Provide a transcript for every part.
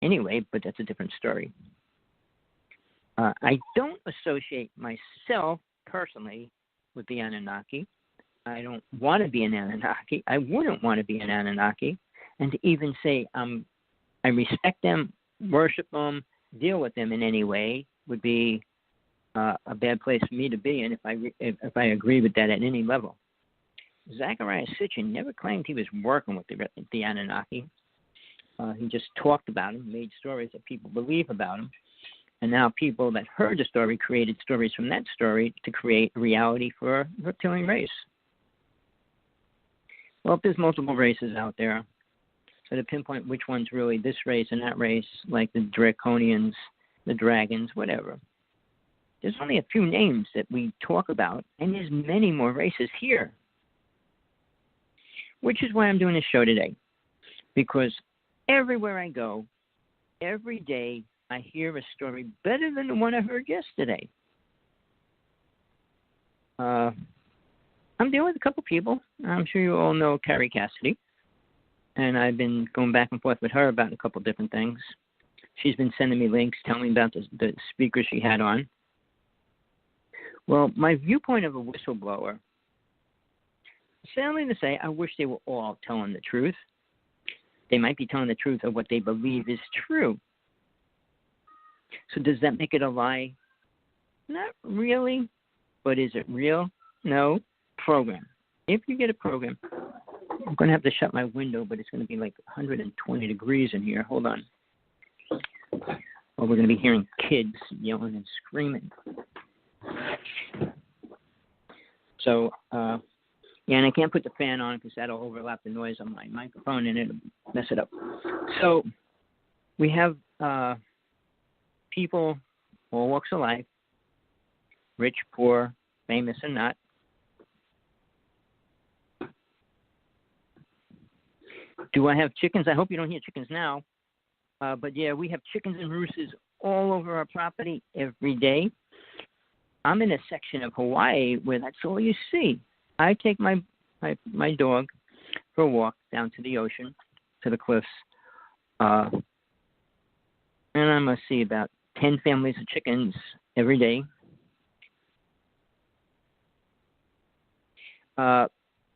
anyway, but that's a different story. I don't associate myself personally with the Anunnaki. I don't want to be an Anunnaki. I wouldn't want to be an Anunnaki. And to even say I respect them, worship them, deal with them in any way would be a bad place for me to be in if I agree with that at any level. Zachariah Sitchin never claimed he was working with the Anunnaki. He just talked about him, made stories that people believe about him. And now people that heard the story created stories from that story to create reality for the reptilian race. Well, if there's multiple races out there, so to pinpoint which one's really this race and that race, like the Draconians, the dragons, whatever, there's only a few names that we talk about, and there's many more races here. Which is why I'm doing this show today. Because everywhere I go, every day, I hear a story better than the one I heard yesterday. I'm dealing with a couple people. I'm sure you all know Carrie Cassidy. And I've been going back and forth with her about a couple different things. She's been sending me links, telling me about the speaker she had on. Well, my viewpoint of a whistleblower, sadly to say, I wish they were all telling the truth. They might be telling the truth of what they believe is true. So does that make it a lie? Not really. But is it real? No. Program. If you get a program, I'm going to have to shut my window, but it's going to be like 120 degrees in here. Hold on. Well, we're going to be hearing kids yelling and screaming. So, and I can't put the fan on because that'll overlap the noise on my microphone and it'll mess it up. So we have people, all walks of life, rich, poor, famous, and not. Do I have chickens? I hope you don't hear chickens now. But yeah, we have chickens and roosters all over our property every day. I'm in a section of Hawaii where that's all you see. I take my dog for a walk down to the ocean, to the cliffs, and I must see about 10 families of chickens every day.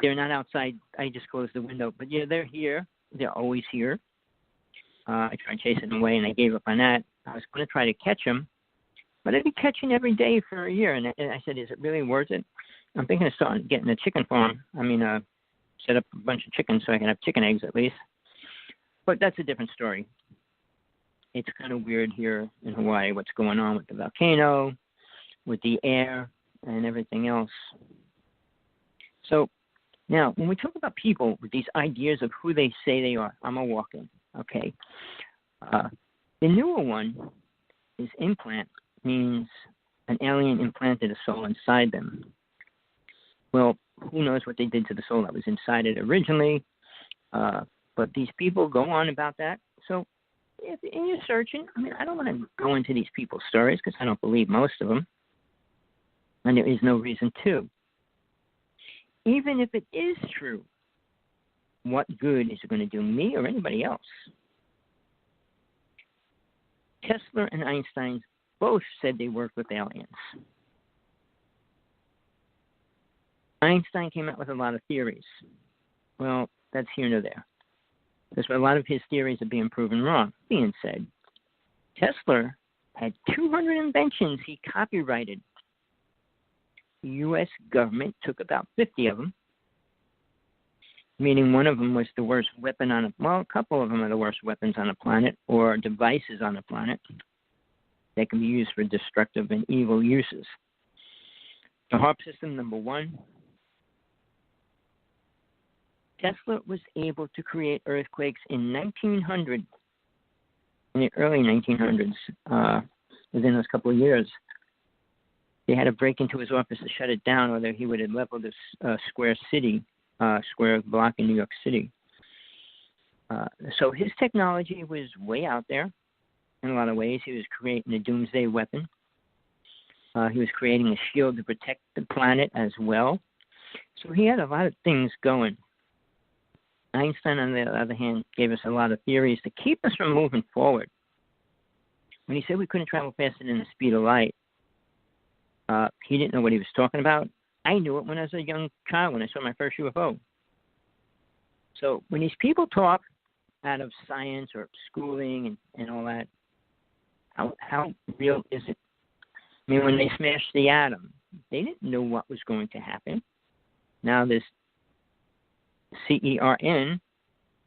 They're not outside. I just closed the window. But yeah, they're here. They're always here. I tried chasing them away, and I gave up on that. I was going to try to catch them, but I've been catching every day for a year. And I said, is it really worth it? I'm thinking of starting getting a chicken farm. I mean, set up a bunch of chickens so I can have chicken eggs at least. But that's a different story. It's kind of weird here in Hawaii what's going on with the volcano, with the air, and everything else. So now, when we talk about people with these ideas of who they say they are, I'm a walk-in, okay? The newer one is implant, means an alien implanted a soul inside them. Well, who knows what they did to the soul that was inside it originally, but these people go on about that. So if you're searching, I mean, I don't want to go into these people's stories because I don't believe most of them, and there is no reason to. Even if it is true, what good is it going to do me or anybody else? Tesla and Einstein both said they worked with aliens. Einstein came out with a lot of theories. Well, that's here nor there. Because a lot of his theories are being proven wrong. Being said, Tesla had 200 inventions he copyrighted. The U.S. government took about 50 of them, meaning one of them was the worst weapon on a couple of them are the worst weapons on the planet or devices on the planet that can be used for destructive and evil uses. The HARP system, number one. Tesla was able to create earthquakes in 1900, in the early 1900s, within those couple of years. They had to break into his office to shut it down, or he would have leveled a square block in New York City. So his technology was way out there in a lot of ways. He was creating a doomsday weapon. He was creating a shield to protect the planet as well. So he had a lot of things going. Einstein, on the other hand, gave us a lot of theories to keep us from moving forward. When he said we couldn't travel faster than the speed of light, he didn't know what he was talking about. I knew it when I was a young child, when I saw my first UFO. So when these people talk out of science or schooling and all that, how real is it? I mean, when they smashed the atom, they didn't know what was going to happen. Now this CERN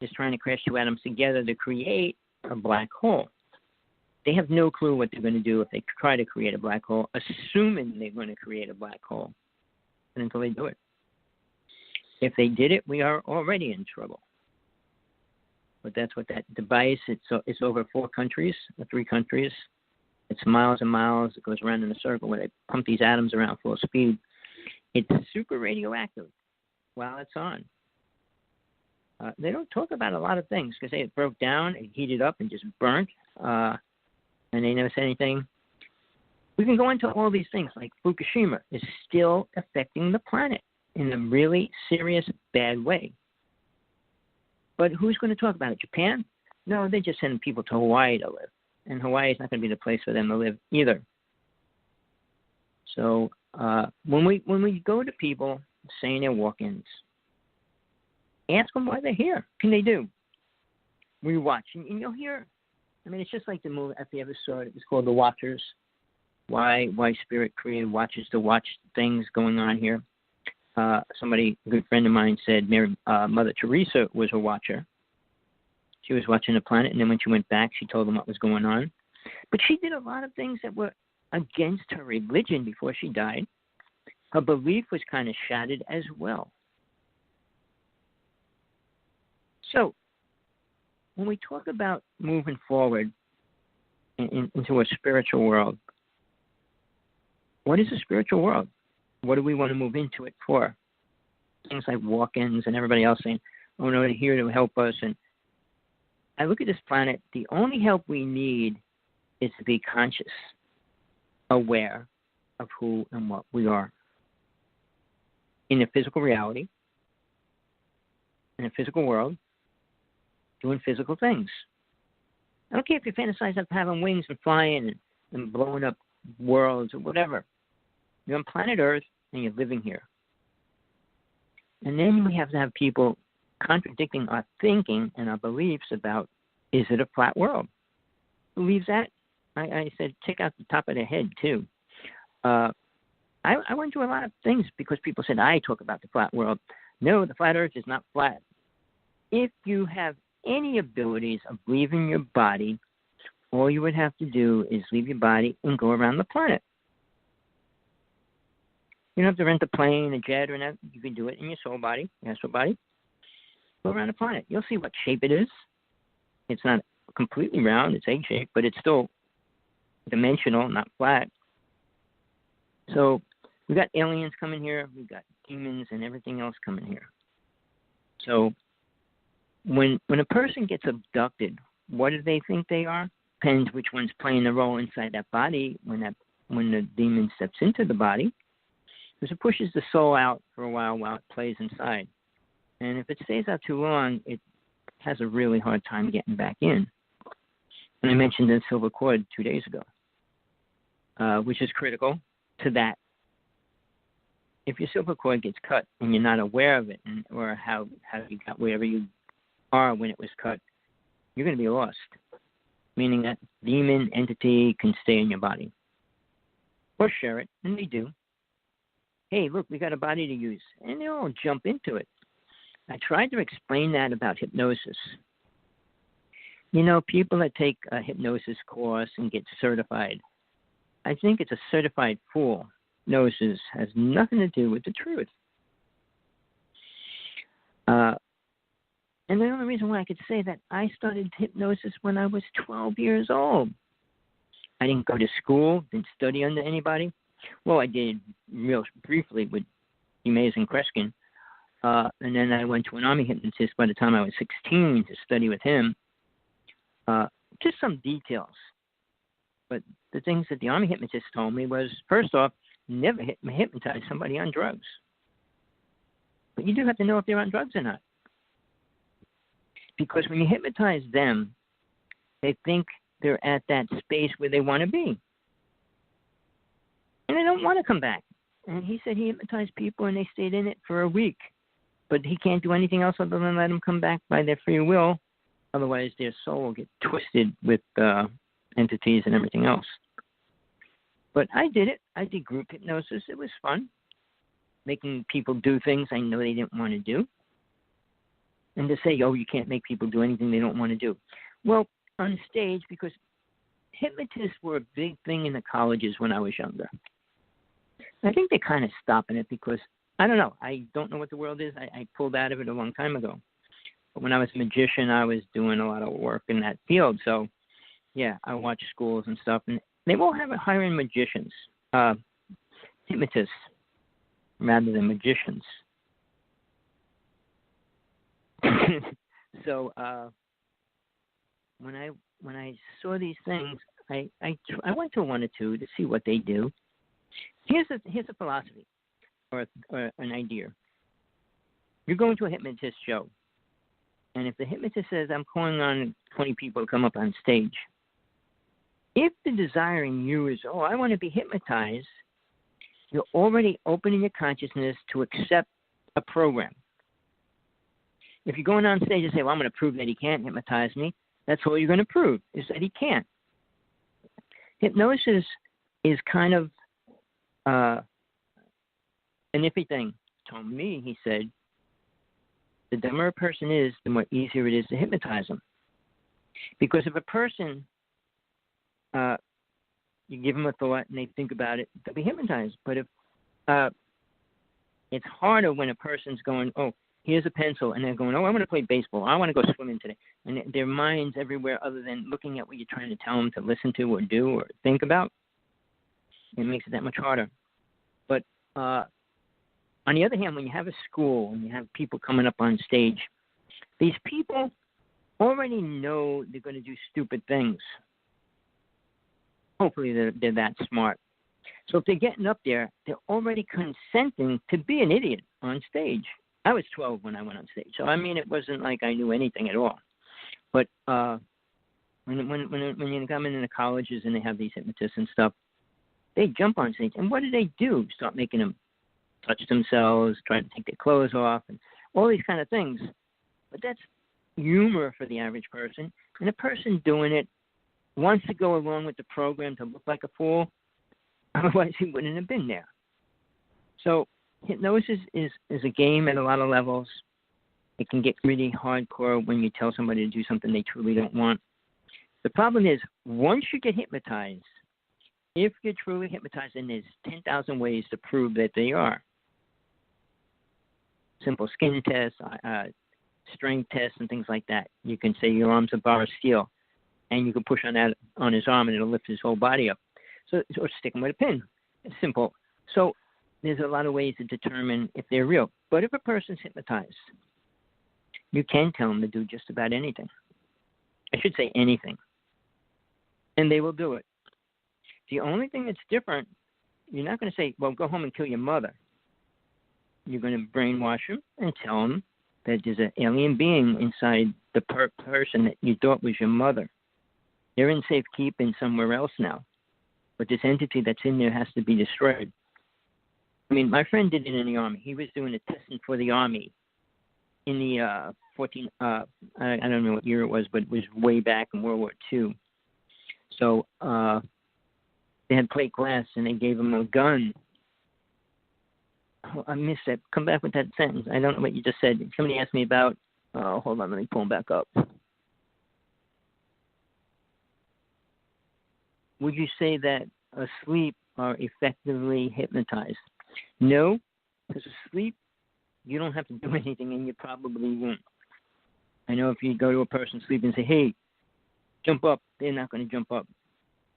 is trying to crash two atoms together to create a black hole. They have no clue what they're going to do if they try to create a black hole, assuming they're going to create a black hole, and until they do it. If they did it, we are already in trouble. But that's what that device, it's over 4 countries, or 3 countries. It's miles and miles. It goes around in a circle where they pump these atoms around full speed. It's super radioactive while it's on. They don't talk about a lot of things because it broke down, it heated up, and just burnt, and they never said anything. We can go into all these things, like Fukushima is still affecting the planet in a really serious, bad way. But who's going to talk about it? Japan? No, they're just sending people to Hawaii to live. And Hawaii is not going to be the place for them to live either. So when we go to people saying they're walk-ins, ask them why they're here. What can they do? We watch, and you'll hear. I mean, it's just like the movie, if you ever saw it, it was called The Watchers. Why Spirit created watchers to watch things going on here. Somebody, a good friend of mine, said Mother Teresa was a watcher. She was watching the planet, and then when she went back, she told them what was going on. But she did a lot of things that were against her religion before she died. Her belief was kind of shattered as well. So, when we talk about moving forward into a spiritual world, what is a spiritual world? What do we want to move into it for? Things like walk-ins and everybody else saying, oh no, they're here to help us. And I look at this planet, the only help we need is to be conscious, aware of who and what we are. In the physical reality, in a physical world, doing physical things. I don't care if you fantasize of having wings and flying and blowing up worlds or whatever. You're on planet Earth and you're living here. And then we have to have people contradicting our thinking and our beliefs about, is it a flat world? Believes that? I said, check out the top of their head, too. I went through a lot of things because people said, I talk about the flat world. No, the flat Earth is not flat. If you have any abilities of leaving your body, all you would have to do is leave your body and go around the planet. You don't have to rent a plane, a jet, or that. You can do it in your soul body, your astral body. Go around the planet. You'll see what shape it is. It's not completely round. It's egg-shaped, but it's still dimensional, not flat. So we've got aliens coming here. We've got demons and everything else coming here. So when a person gets abducted, what do they think they are? Depends which one's playing the role inside that body when the demon steps into the body. Because it pushes the soul out for a while it plays inside. And if it stays out too long, it has a really hard time getting back in. And I mentioned the silver cord 2 days ago, which is critical to that. If your silver cord gets cut and you're not aware of it, or how you got wherever you are when it was cut, you're going to be lost. Meaning that demon entity can stay in your body. Or share it, and they do. Hey, look, we got a body to use. And they all jump into it. I tried to explain that about hypnosis. You know, people that take a hypnosis course and get certified, I think it's a certified fool. Hypnosis has nothing to do with the truth. And the only reason why I could say that, I started hypnosis when I was 12 years old. I didn't go to school, didn't study under anybody. Well, I did real briefly with Amazing Kreskin. And then I went to an army hypnotist by the time I was 16 to study with him. Just some details. But the things that the army hypnotist told me was, first off, never hypnotize somebody on drugs. But you do have to know if they're on drugs or not. Because when you hypnotize them, they think they're at that space where they want to be. And they don't want to come back. And he said he hypnotized people and they stayed in it for a week. But he can't do anything else other than let them come back by their free will. Otherwise, their soul will get twisted with entities and everything else. But I did it. I did group hypnosis. It was fun. Making people do things I know they didn't want to do. And to say, oh, you can't make people do anything they don't want to do. Well, on stage, because hypnotists were a big thing in the colleges when I was younger. I think they're kind of stopping it because, I don't know. I don't know what the world is. I pulled out of it a long time ago. But when I was a magician, I was doing a lot of work in that field. So, yeah, I watched schools and stuff. And they will have hiring magicians, hypnotists, rather than magicians. So when I saw these things, I went to one or two to see what they do. Here's a philosophy or an idea. You're going to a hypnotist show, and if the hypnotist says, I'm calling on 20 people to come up on stage, if the desire in you is, oh, I want to be hypnotized, you're already opening your consciousness to accept a program. If you're going on stage and say, well, I'm going to prove that he can't hypnotize me, that's all you're going to prove, is that he can't. Hypnosis is kind of an iffy thing. To me, he said, the dumber a person is, the more easier it is to hypnotize them. Because if a person, you give them a thought and they think about it, they'll be hypnotized. But if it's harder when a person's going, oh, here's a pencil, and they're going, oh, I want to play baseball. I want to go swimming today. And their mind's everywhere other than looking at what you're trying to tell them to listen to or do or think about. It makes it that much harder. But on the other hand, when you have a school and you have people coming up on stage, these people already know they're going to do stupid things. Hopefully they're that smart. So if they're getting up there, they're already consenting to be an idiot on stage. I was 12 when I went on stage, so I mean it wasn't like I knew anything at all. But when you come into the colleges and they have these hypnotists and stuff, they jump on stage, and what do? Start making them touch themselves, try to take their clothes off, and all these kind of things. But that's humor for the average person, and a person doing it wants to go along with the program to look like a fool. Otherwise, he wouldn't have been there. So hypnosis is a game at a lot of levels. It can get really hardcore when you tell somebody to do something they truly don't want. The problem is, once you get hypnotized, if you're truly hypnotized, then there's 10,000 ways to prove that they are. Simple skin tests, strength tests, and things like that. You can say your arm's a bar of steel, and you can push on that on his arm, and it'll lift his whole body up. So, or stick him with a pin. It's simple. So there's a lot of ways to determine if they're real. But if a person's hypnotized, you can tell them to do just about anything. I should say anything. And they will do it. The only thing that's different, you're not going to say, well, go home and kill your mother. You're going to brainwash them and tell them that there's an alien being inside the person that you thought was your mother. They're in safekeeping somewhere else now. But this entity that's in there has to be destroyed. I mean, my friend did it in the Army. He was doing the testing for the Army in the I don't know what year it was, but it was way back in World War II. So they had plate glass, and they gave him a gun. Oh, I missed that. Come back with that sentence. I don't know what you just said. Somebody asked me about, hold on, let me pull him back up. Would you say that asleep are effectively hypnotized? No, because asleep, you don't have to do anything, and you probably won't. I know if you go to a person sleeping and say, hey, jump up, they're not going to jump up.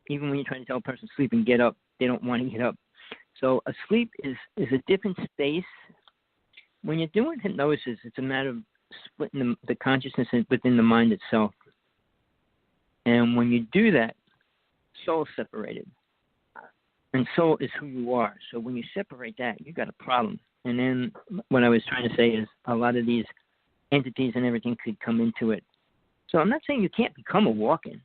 Even when you're trying to tell a person sleep and get up, they don't want to get up. So asleep is a different space. When you're doing hypnosis, it's a matter of splitting the consciousness within the mind itself. And when you do that, soul separated. And soul is who you are. So when you separate that, you got a problem. And then what I was trying to say is a lot of these entities and everything could come into it So I'm not saying you can't become a walk-in.